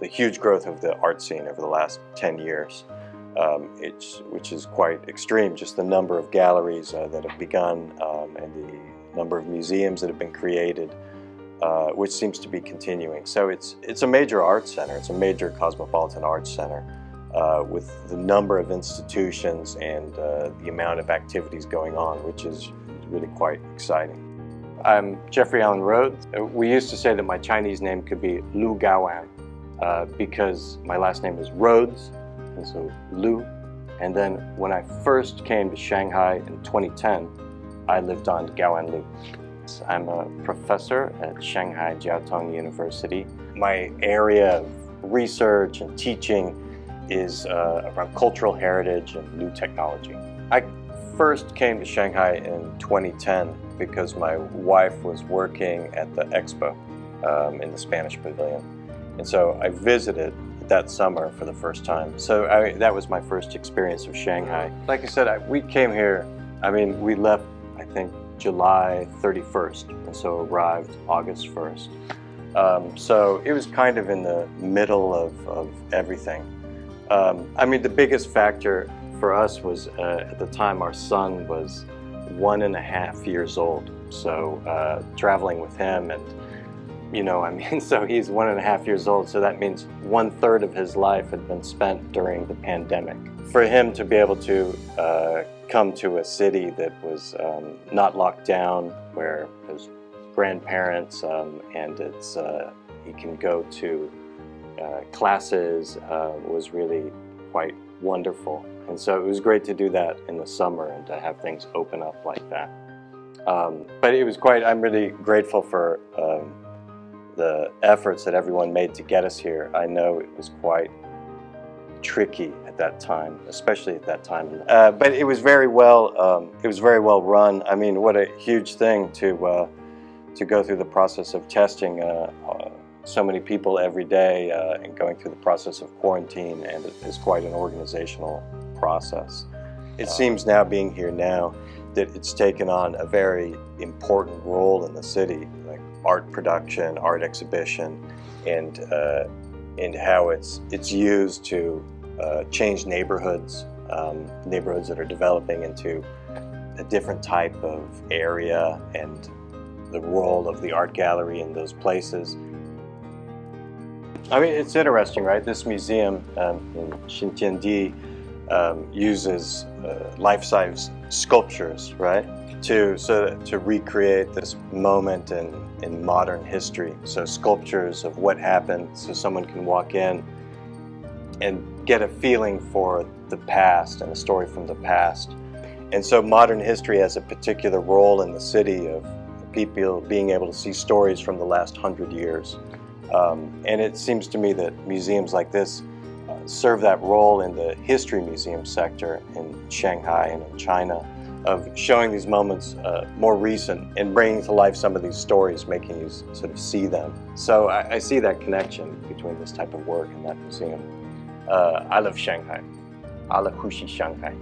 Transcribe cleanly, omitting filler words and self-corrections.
the huge growth of the art scene over the last 10 years, which is quite extreme. Just the number of galleries that have begun and the number of museums that have been created, which seems to be continuing. So it's a major art center. It's a major cosmopolitan arts center with the number of institutions and the amount of activities going on, which is really quite exciting. I'm Geoffrey Alan Rhodes. We used to say that my Chinese name could be Lu Gaoan because my last name is Rhodes, and so Lu. And then when I first came to Shanghai in 2010, I lived on Gaoan Lu. I'm a professor at Shanghai Jiaotong University. My area of research and teaching is around cultural heritage and new technology. I first came to Shanghai in 2010 because my wife was working at the expo in the Spanish pavilion. And so I visited that summer for the first time. So that was my first experience of Shanghai. Like I said, we came here, we left, I think, July 31st, and so arrived August 1st. So it was kind of in the middle of everything. The biggest factor for us was at the time our son was 1.5 years old. So traveling with him, and so he's 1.5 years old, so that means 1/3 of his life had been spent during the pandemic. For him to be able to come to a city that was not locked down, where his grandparents and he can go to classes was really quite wonderful. And so it was great to do that in the summer and to have things open up like that. But it was I'm really grateful for the efforts that everyone made to get us here. I know it was quite tricky at that time, especially at that time. But it was very well run. What a huge thing to go through the process of testing so many people every day and going through the process of quarantine, and it is quite an organizational process. It seems now, being here now, that it's taken on a very important role in the city, like art production, art exhibition, and how it's used to change neighborhoods, neighborhoods that are developing into a different type of area, and the role of the art gallery in those places. It's interesting, right? This museum in Xintiandi uses life-size sculptures, right, to recreate this moment in modern history. So sculptures of what happened, so someone can walk in and get a feeling for the past and a story from the past. And so modern history has a particular role in the city of people being able to see stories from the last 100 years. And it seems to me that museums like this serve that role in the history museum sector in Shanghai and in China, of showing these moments more recent and bringing to life some of these stories, making you sort of see them. So I see that connection between this type of work and that museum. I love Shanghai. I love Shanghai.